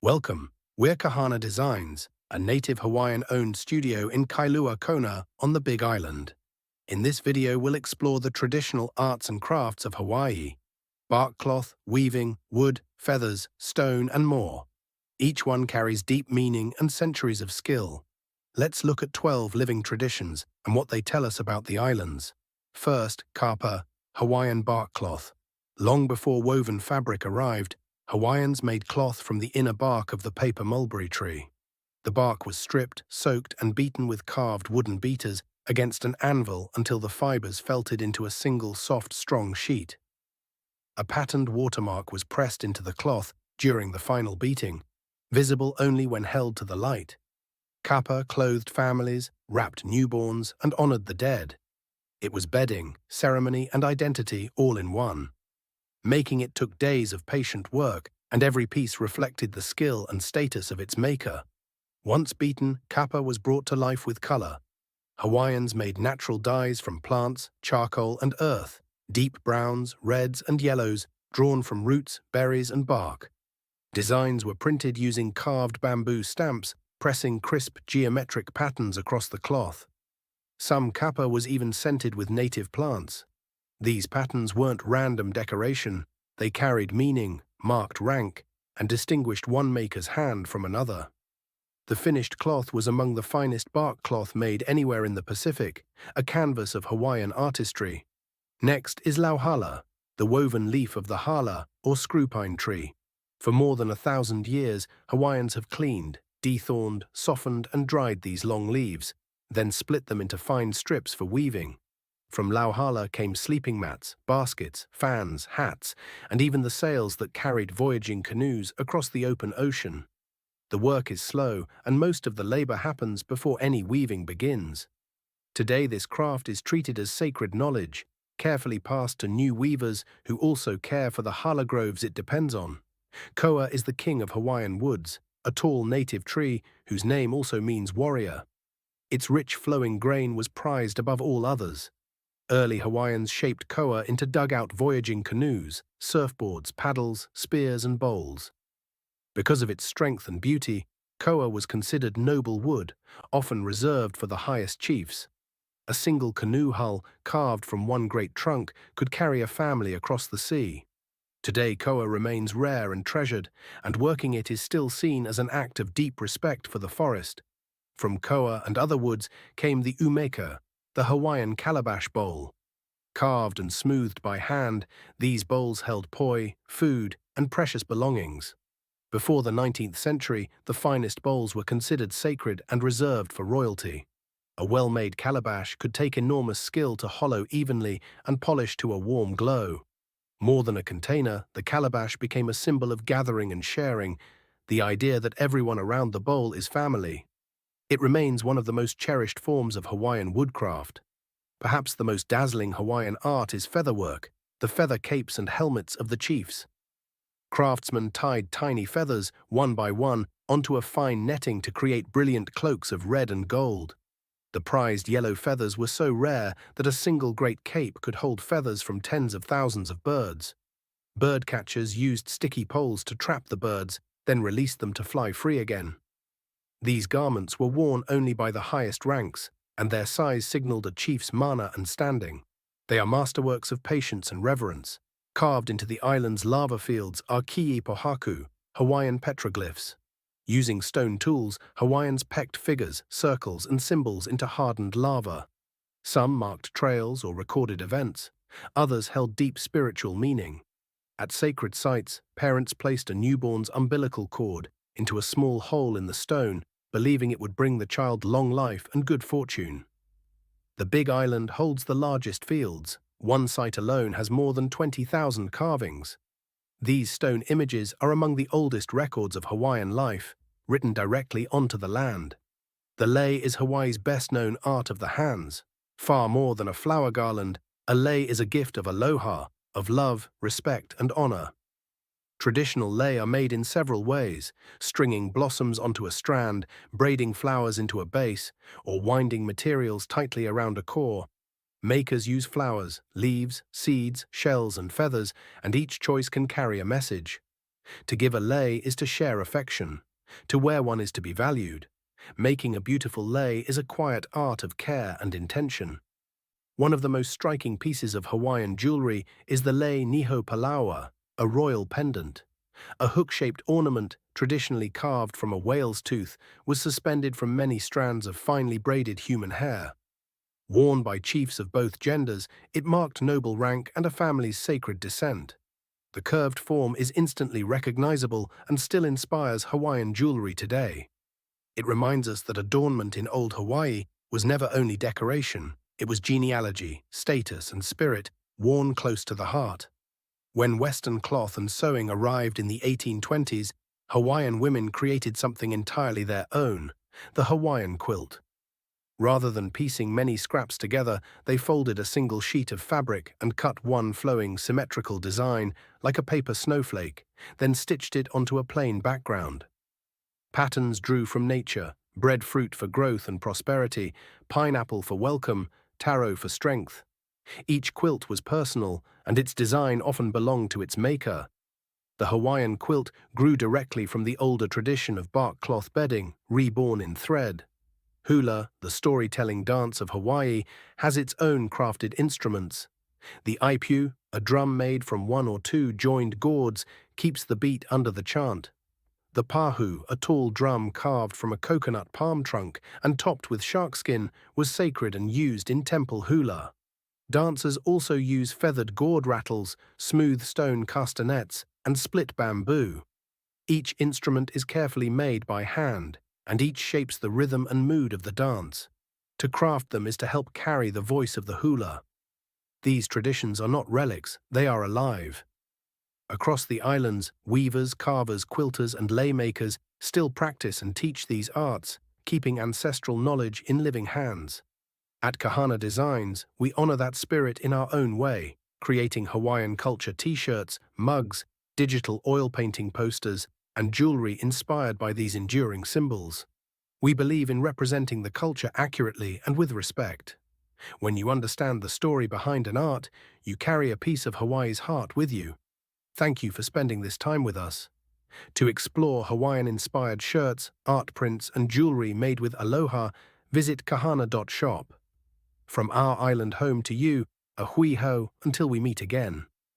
Welcome, we're Kahana Designs, a Native Hawaiian-owned studio in Kailua-Kona on the Big Island. In this video, we'll explore the traditional arts and crafts of Hawaii: barkcloth, weaving, wood, feathers, stone, and more. Each one carries deep meaning and centuries of skill. Let's look at 12 living traditions and what they tell us about the islands. First, Kapa, Hawaiian barkcloth. Long before woven fabric arrived, Hawaiians made cloth from the inner bark of the paper mulberry tree. The bark was stripped, soaked, and beaten with carved wooden beaters against an anvil until the fibers felted into a single soft, strong sheet. A patterned watermark was pressed into the cloth during the final beating, visible only when held to the light. Kapa clothed families, wrapped newborns, and honored the dead. It was bedding, ceremony, and identity all in one. Making it took days of patient work, and every piece reflected the skill and status of its maker. Once beaten, kapa was brought to life with color. Hawaiians made natural dyes from plants, charcoal, and earth, deep browns, reds, and yellows, drawn from roots, berries, and bark. Designs were printed using carved bamboo stamps, pressing crisp geometric patterns across the cloth. Some kapa was even scented with native plants. These patterns weren't random decoration, they carried meaning, marked rank, and distinguished one maker's hand from another. The finished cloth was among the finest bark cloth made anywhere in the Pacific, a canvas of Hawaiian artistry. Next is lauhala, the woven leaf of the hala, or screwpine tree. For more than 1,000 years, Hawaiians have cleaned, dethorned, softened, and dried these long leaves, then split them into fine strips for weaving. From lauhala came sleeping mats, baskets, fans, hats, and even the sails that carried voyaging canoes across the open ocean. The work is slow, and most of the labor happens before any weaving begins. Today, this craft is treated as sacred knowledge, carefully passed to new weavers who also care for the hala groves it depends on. Koa is the king of Hawaiian woods, a tall native tree whose name also means warrior. Its rich flowing grain was prized above all others. Early Hawaiians shaped koa into dugout voyaging canoes, surfboards, paddles, spears, and bowls. Because of its strength and beauty, koa was considered noble wood, often reserved for the highest chiefs. A single canoe hull, carved from one great trunk, could carry a family across the sea. Today, koa remains rare and treasured, and working it is still seen as an act of deep respect for the forest. From koa and other woods came the ʻUmeke, the Hawaiian Calabash Bowl. Carved and smoothed by hand, these bowls held poi, food, and precious belongings. Before the 19th century, the finest bowls were considered sacred and reserved for royalty. A well-made calabash could take enormous skill to hollow evenly and polish to a warm glow. More than a container, the calabash became a symbol of gathering and sharing, the idea that everyone around the bowl is family. It remains one of the most cherished forms of Hawaiian woodcraft. Perhaps the most dazzling Hawaiian art is featherwork, the feather capes and helmets of the chiefs. Craftsmen tied tiny feathers, one by one, onto a fine netting to create brilliant cloaks of red and gold. The prized yellow feathers were so rare that a single great cape could hold feathers from tens of thousands of birds. Bird catchers used sticky poles to trap the birds, then released them to fly free again. These garments were worn only by the highest ranks, and their size signaled a chief's mana and standing. They are masterworks of patience and reverence. Carved into the island's lava fields are Kiʻi Pōhaku, Hawaiian petroglyphs. Using stone tools, Hawaiians pecked figures, circles, and symbols into hardened lava. Some marked trails or recorded events. Others held deep spiritual meaning. At sacred sites, parents placed a newborn's umbilical cord into a small hole in the stone, believing it would bring the child long life and good fortune. The Big Island holds the largest fields. One site alone has more than 20,000 carvings. These stone images are among the oldest records of Hawaiian life, written directly onto the land. The lei is Hawaii's best-known art of the hands. Far more than a flower garland, a lei is a gift of aloha, of love, respect, and honor. Traditional lei are made in several ways: stringing blossoms onto a strand, braiding flowers into a base, or winding materials tightly around a core. Makers use flowers, leaves, seeds, shells, and feathers, and each choice can carry a message. To give a lei is to share affection. To wear one is to be valued. Making a beautiful lei is a quiet art of care and intention. One of the most striking pieces of Hawaiian jewelry is the lei Niho Palaoa, a royal pendant. A hook-shaped ornament, traditionally carved from a whale's tooth, was suspended from many strands of finely braided human hair. Worn by chiefs of both genders, it marked noble rank and a family's sacred descent. The curved form is instantly recognizable and still inspires Hawaiian jewelry today. It reminds us that adornment in old Hawaii was never only decoration, it was genealogy, status, and spirit worn close to the heart. When Western cloth and sewing arrived in the 1820s, Hawaiian women created something entirely their own, the Hawaiian quilt. Rather than piecing many scraps together, they folded a single sheet of fabric and cut one flowing, symmetrical design, like a paper snowflake, then stitched it onto a plain background. Patterns drew from nature: breadfruit for growth and prosperity, pineapple for welcome, taro for strength. Each quilt was personal, and its design often belonged to its maker. The Hawaiian quilt grew directly from the older tradition of barkcloth bedding, reborn in thread. Hula, the storytelling dance of Hawaii, has its own crafted instruments. The ipu, a drum made from one or two joined gourds, keeps the beat under the chant. The pahu, a tall drum carved from a coconut palm trunk and topped with sharkskin, was sacred and used in temple hula. Dancers also use feathered gourd rattles, smooth stone castanets, and split bamboo. Each instrument is carefully made by hand, and each shapes the rhythm and mood of the dance. To craft them is to help carry the voice of the hula. These traditions are not relics, they are alive. Across the islands, weavers, carvers, quilters, and lei makers still practice and teach these arts, keeping ancestral knowledge in living hands. At Kahana Designs, we honor that spirit in our own way, creating Hawaiian culture t-shirts, mugs, digital oil painting posters, and jewelry inspired by these enduring symbols. We believe in representing the culture accurately and with respect. When you understand the story behind an art, you carry a piece of Hawaii's heart with you. Thank you for spending this time with us. To explore Hawaiian-inspired shirts, art prints, and jewelry made with aloha, visit kahana.shop. From our island home to you, a hui hou until we meet again.